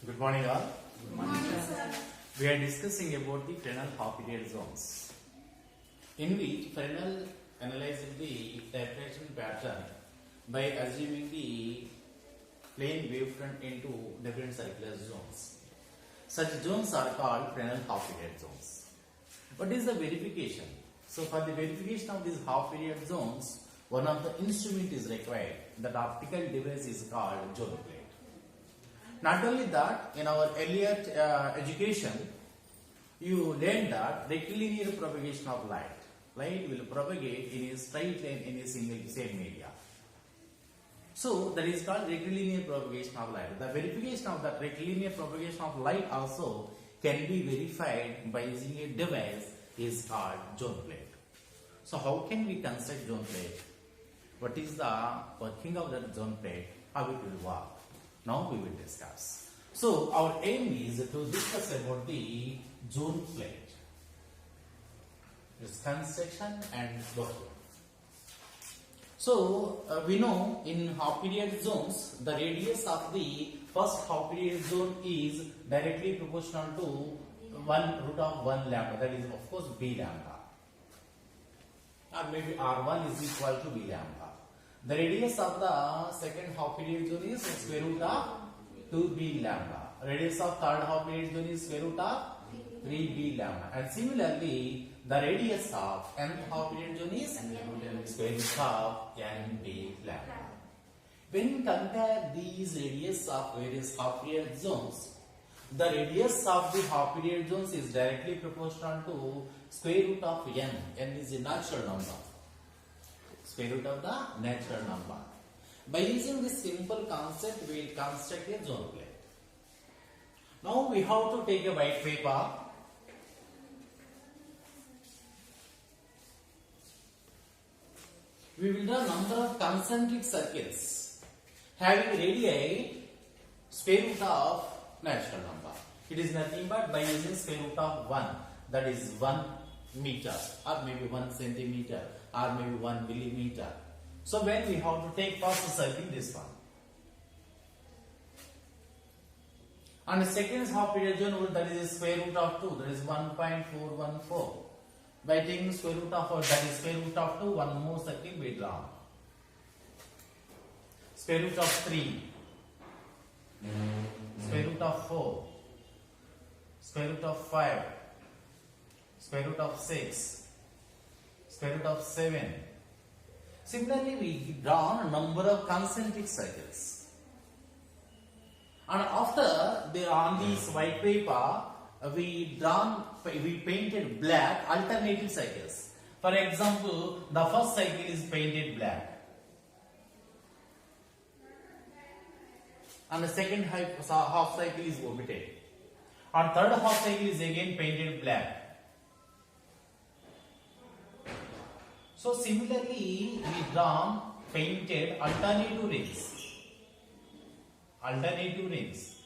Good morning all. Good morning, sir. We are discussing about the Fresnel half-period zones, in which Fresnel analyzes the diffraction pattern by assuming the plane wavefront into different circular zones. Such zones are called Fresnel half-period zones. What is the verification? So for the verification of these half-period zones, one of the instrument is required. That optical device is called zone plate. Not only that, in our earlier education, you learned that rectilinear propagation of light. Light will propagate in a straight line in a same area. So that is called rectilinear propagation of light. The verification of that rectilinear propagation of light also can be verified by using a device is called zone plate. So how can we construct zone plate? What is the working of that zone plate? How it will work? Now we will discuss. So our aim is to discuss about the zone plate, its construction and working. So we know in half period zones, the radius of the first half period zone is directly proportional to 1 root of 1 lambda. That is of course b lambda, or maybe r1 is equal to b lambda. The radius of the second half period zone is square root of 2b lambda. Radius of third half period zone is square root of 3b lambda. And similarly, the radius of nth half period zone is square root of nb lambda. When we compare these radius of various half period zones, the radius of the half period zones is directly proportional to square root of n. N is a natural number. Square root of the natural number. By using this simple concept, we will construct a zone plate. Now we have to take a white paper. We will draw number of concentric circles having radii square root of natural number. It is nothing but by using square root of 1, that is 1 meter or maybe 1 centimeter or maybe 1 millimeter. So when we have to take first circle, this one. And the second half period zone, that is square root of 2, that is 1.414. By taking square root of 4, that is square root of 2, one more circle we draw. Square root of 3, square root of 4, square root of 5, square root of 6, square root of 7. Similarly, we draw a number of concentric circles. And after they are on this white paper, we painted black alternative circles. For example, the first circle is painted black, and the second half cycle is omitted, and third half cycle is again painted black. So similarly, we draw painted alternative rings. Alternative rings.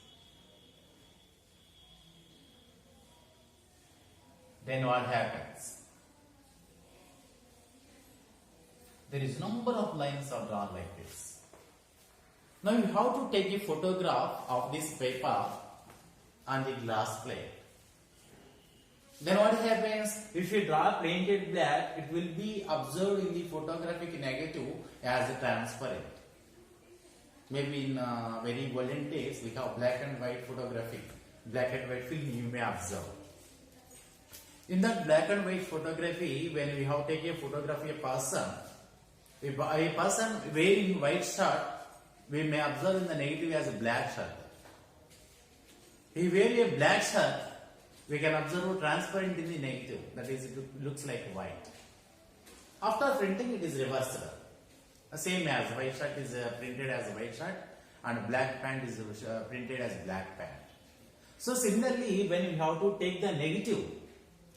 Then what happens? There is number of lines are drawn like this. Now you have to take a photograph of this paper on the glass plate. Then what happens? If you draw painted black, it will be observed in the photographic negative as transparent. Maybe in very olden days, we have black and white photography. Black and white film you may observe. In that black and white photography, when we have taken a photography of a person, a person wearing white shirt, we may observe in the negative as a black shirt. He wears a black shirt, we can observe transparent in the negative, that is, it looks like white. After printing, it is reversed. Same as white shirt is printed as a white shirt and black pant is printed as black pant. So similarly, when we have to take the negative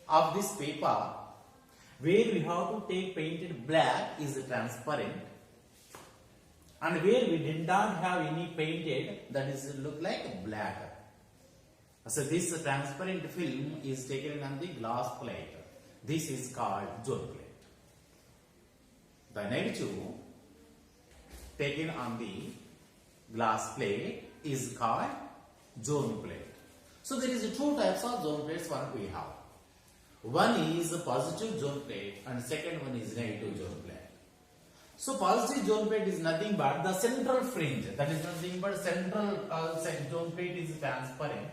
of this paper, where we have to take painted black is transparent, and where we did not have any painted, that is look like black. So this transparent film is taken on the glass plate. This is called zone plate. The negative taken on the glass plate is called zone plate. So there is two types of zone plates what we have. One is positive zone plate and second one is negative zone plate. So positive zone plate is nothing but the central fringe, that is nothing but central zone plate is transparent,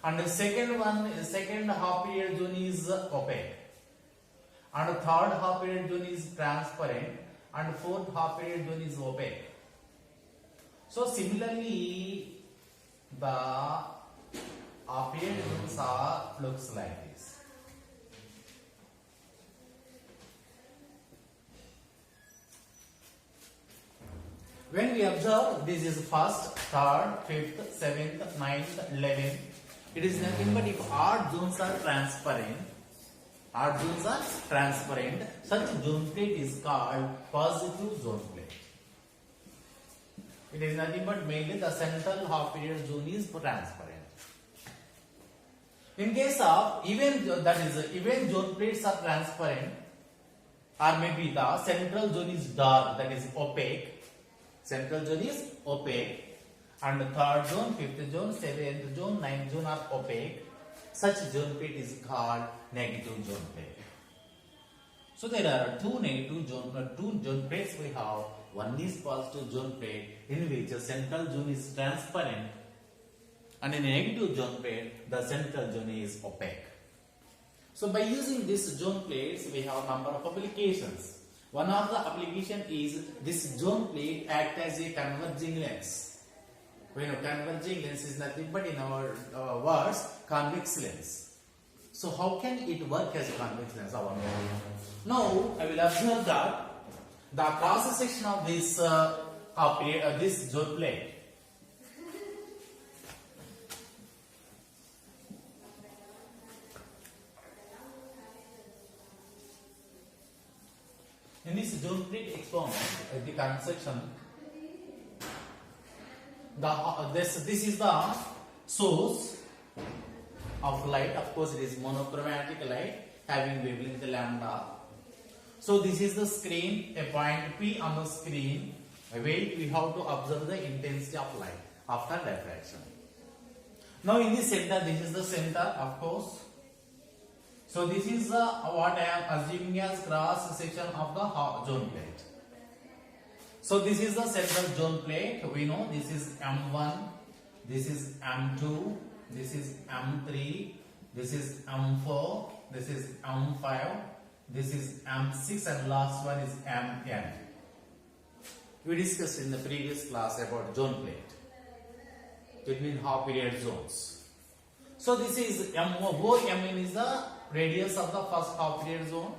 and the second one is second half period zone is opaque, and the third half period zone is transparent, and fourth half period zone is opaque. So similarly the half period zones are looks like this. When we observe, this is first, third, fifth, seventh, ninth, 11th. It is nothing but if odd zones are transparent, such zone plate is called positive zone plate. It is nothing but mainly the central half period zone is transparent. In case of even zone plates are transparent, or maybe the central zone is dark, that is opaque. Central zone is opaque, and the third zone, fifth zone, seventh zone, ninth zone are opaque. Such zone plate is called negative zone plate. So there are two zone plates we have. One is positive zone plate in which the central zone is transparent, and in a negative zone plate the central zone is opaque. So by using these zone plates we have a number of applications. One of the application is this zone plate act as a converging lens. We know converging lens is nothing but in our words convex lens. So how can it work as a convex lens? Now I will observe that the cross section of this this zone plate. In this zone plate experiment, the construction, this is the source of light. Of course, it is monochromatic light having wavelength lambda. So this is the screen, a point P on the screen. Wait, we have to observe the intensity of light after diffraction. Now in the center, this is the center, of course. So this is what I am assuming as cross section of the zone plate. So this is the central zone plate. We know this is M1, this is M2, this is M3, this is M4, this is M5, this is M6, and last one is Mn. We discussed in the previous class about zone plate between half period zones. So this is OM is the radius of the first half period zone.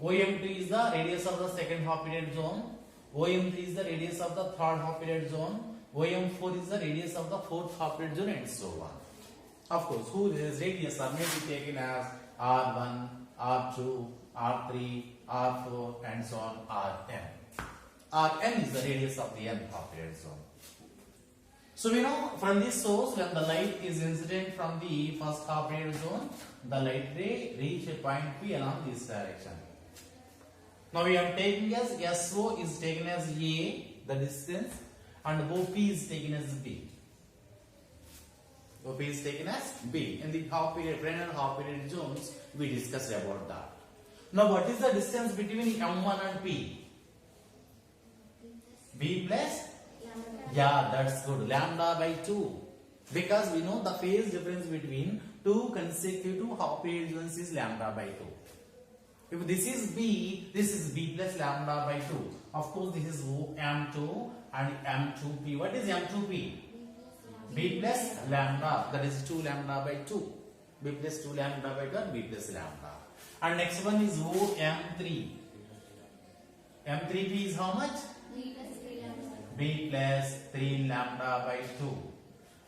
OM2 is the radius of the second half period zone. OM3 is the radius of the third half period zone. OM4 is the radius of the fourth half period zone, and so on. Of course, whose radius are maybe taken as R1, R2, R3, R4, and so on, Rn. Rn is the radius of the nth half period zone. So we know from this source, when the light is incident from the first half period zone, the light ray reach a point P along this direction. Now we are taking as SO is taken as A, the distance, and OP is taken as B. OP is taken as B. In the half period, friend and half period zones, we discussed about that. Now what is the distance between M1 and P? B plus? Yeah, that's good. Lambda by 2. Because we know the phase difference between two consecutive half period zones is lambda by 2. If this is B plus lambda by 2. Of course, this is M2 and M2P. What is M2P? B plus lambda. That is 2 lambda by 2. B plus 2 lambda by 2 and B plus lambda. And next one is OM3. M3P is how much? B plus 3 lambda by 2.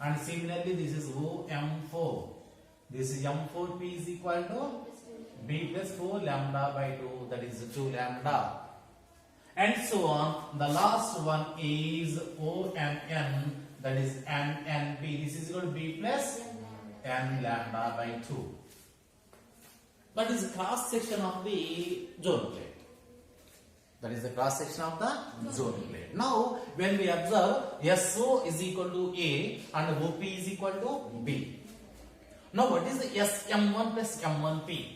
And similarly, this is OM4. This is M4P is equal to B plus 4 lambda by 2, that is 2 lambda. And so on. The last one is OMN, that is NNP. This is equal to B plus N lambda by 2. That is cross section of the zone plate. That is the cross section of the zone plate. Now, when we observe SO is equal to A and OP is equal to B. Now, what is the SM1 plus M1P?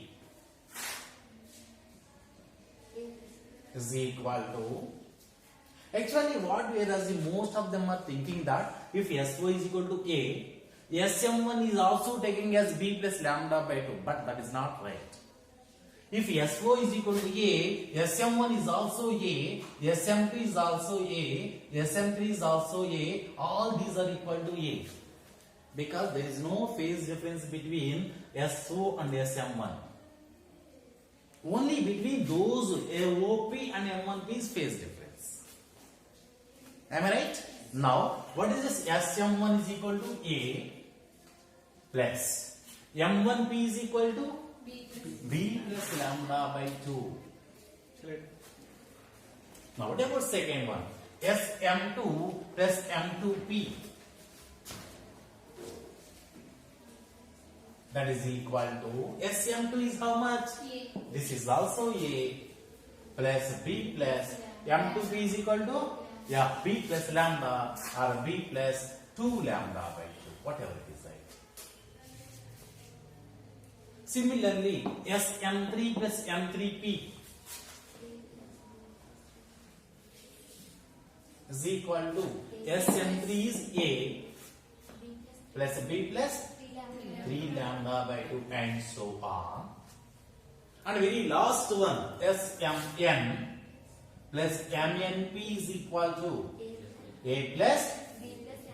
Is equal to. Actually, what we are assuming, most of them are thinking that if SO is equal to A, SM1 is also taking as B plus lambda by 2, but that is not right. If SO is equal to A, SM1 is also A, SM2 is also A, SM3 is also A, all these are equal to A. Because there is no phase difference between SO and SM1. Only between those OP and M1P is phase difference. Am I right? Now, what is this? SM1 is equal to A plus M1P is equal to B plus lambda by 2. Now, what about second one? SM2 plus M2P. That is equal to SM2 is how much? A. This is also A plus B plus M2P is equal to B plus lambda or B plus 2 lambda by 2, whatever it is, right? Similarly, SM3 plus M3P is equal to SM3 is A plus B plus 3 lambda by 2 and so on. And very last one, SMN plus MNP is equal to A plus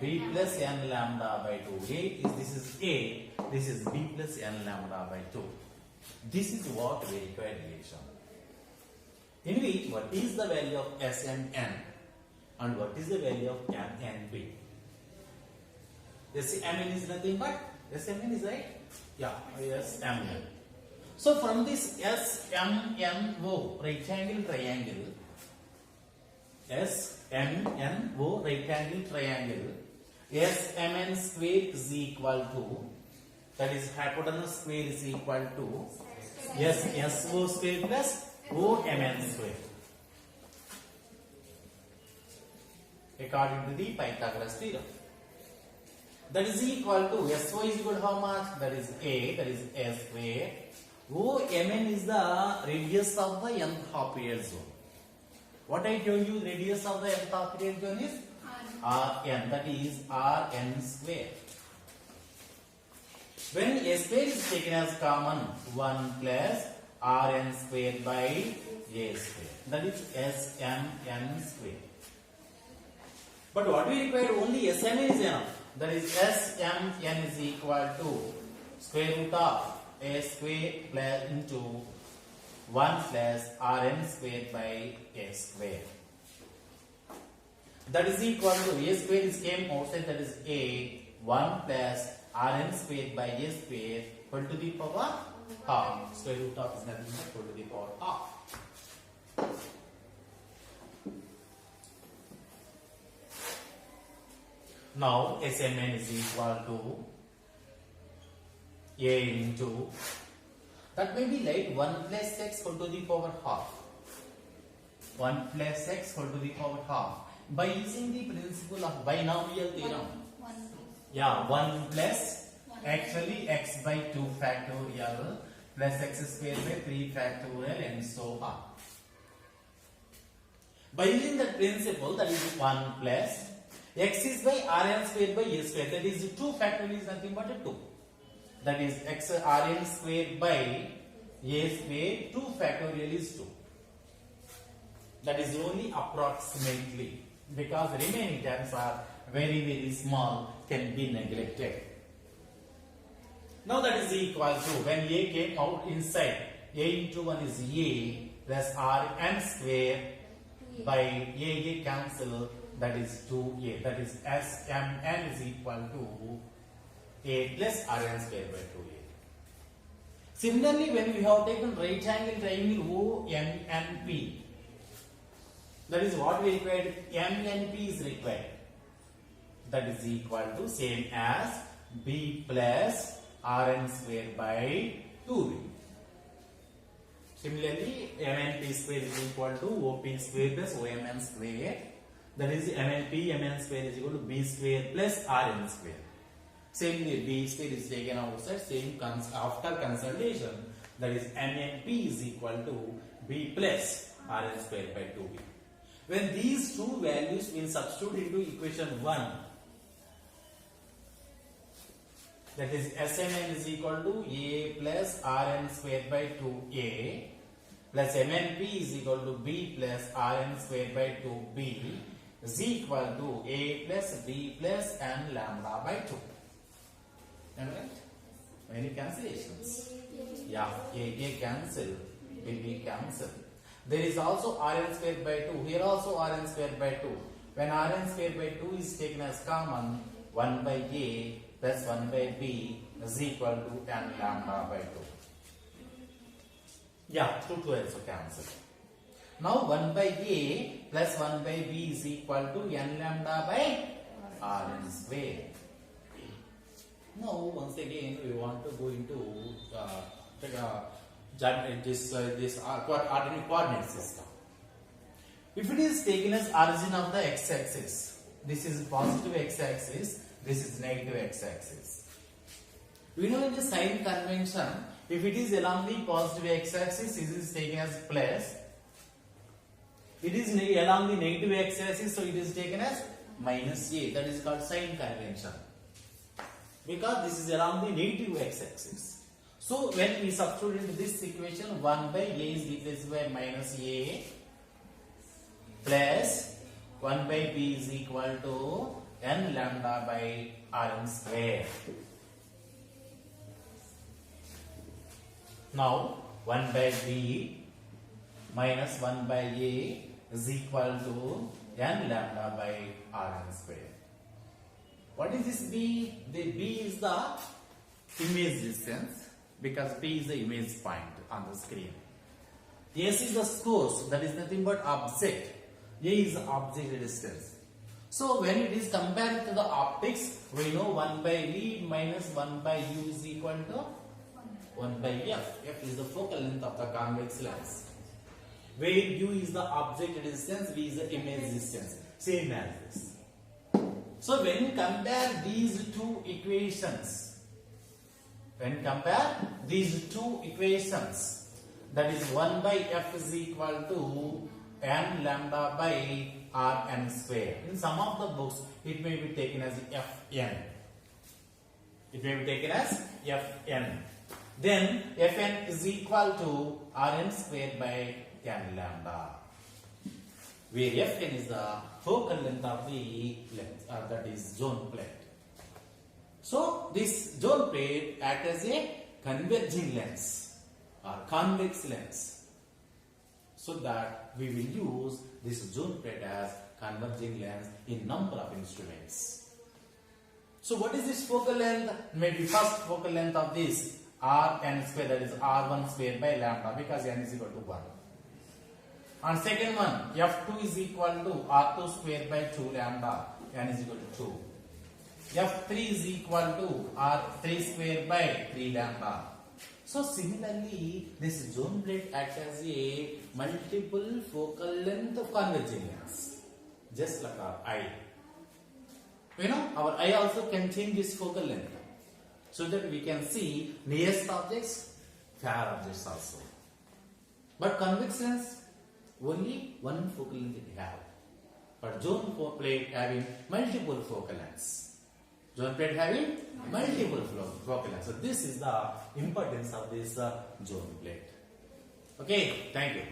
B plus N lambda by 2. This is A, this is B plus N lambda by 2. This is what we require relation. In which, what is the value of SMN and what is the value of MNP? SMN is nothing but SMN is right? Yeah, SMN. So from this SMNO right angle triangle, SMNO right angle triangle, SMN square is equal to, that is hypotenuse square is equal to SO square plus OMN square. According to the Pythagoras theorem. That is equal to SO is equal to how much? That is A, that is A square. OMN is the radius of the nth half period zone. What I told you, radius of the nth half period zone is Rn, that is Rn square. When A square is taken as common, 1 plus Rn square by A square. That is Smn square. But what we require, only Smn is enough. That is Smn is equal to square root of A square plus into 1 plus Rn square by A square. That is equal to A square is came outside, that is A 1 plus Rn square by A square equal to the power half. Square root of is nothing but equal to the power half. Now Smn is equal to A into, that may be like 1 plus x whole to the power half. 1 plus x whole to the power half. By using the principle of binomial theorem. 1 plus actually x by 2 factorial plus x square by 3 factorial and so on. By using that principle, that is 1 plus x is by Rn square by A square, that is 2 factorial is nothing but a 2. That is x Rn square by A square 2 factorial is 2. That is only approximately, because remaining terms are very small, can be neglected. Now that is equal to, when A came out inside, A into 1 is A plus Rn square by A cancel, that is 2A. That is Smn is equal to A plus Rn square by 2A. Similarly, when we have taken right angle triangle OMNP, that is what we required, MNP is required. That is equal to same as B plus Rn square by 2B. Similarly, MNP square is equal to OP square plus OMN square. That is MN square is equal to B square plus RN square. Similarly, B square is taken outside, same after consolidation. That is MNP is equal to B plus RN square by 2B. When these two values will substitute into equation 1, that is SMN is equal to A plus Rn square by 2A plus MNP is equal to B plus Rn square by 2B is equal to A plus B plus N lambda by 2. Alright? Any cancellations? Yeah, A cancel, B cancel. There is also Rn square by 2. Here also Rn square by 2. When Rn square by 2 is taken as common, 1 by A plus 1 by B is equal to N lambda by 2. Yeah, 2 also cancel. Now 1 by A plus 1 by B is equal to N lambda by Rn square. Now once again we want to go into this ordinary coordinate system. If it is taken as origin of the x-axis, this is positive x-axis, this is negative x-axis. We know in the sign convention, if it is along the positive x-axis, this is taken as plus. It is along the negative x-axis, so it is taken as minus A. That is called sign convention. Because this is along the negative x-axis. So when we substitute into this equation, 1 by A is replaced by minus A plus 1 by B is equal to N lambda by Rn square. Now 1 by B minus 1 by A is equal to N lambda by Rn square. What is this B? The B is the image distance, because P is the image point on the screen. S is the source, that is nothing but object. A is the object distance. So when it is compared to the optics, we know 1 by V minus 1 by U is equal to 1 by F. F is the focal length of the convex lens. Where U is the object distance, V is the image distance. Same as this. So when you compare these two equations, that is 1 by F is equal to N lambda by Rn square. In some of the books, it may be taken as Fn. Then Fn is equal to Rn square by N lambda, where Fn is the focal length of the length, that is zone plate. So this zone plate acts as a converging lens or convex lens, so that we will use this zone plate as converging lens in number of instruments. So what is this focal length? Maybe first focal length of this Rn square, that is R1 square by lambda, because n is equal to 1. And second one, F2 is equal to R2 square by 2 lambda, n is equal to 2. F3 is equal to R3 square by 3 lambda. So similarly, this zone plate acts as a multiple focal length of converging lens, just like our eye. You know, our eye also can change its focal length, so that we can see nearest objects, far objects also. But convex lens, only one focal length it have. But zone plate having multiple focal lengths. Zone plate having multiple focal lengths. So this is the importance of this zone plate. Okay, thank you.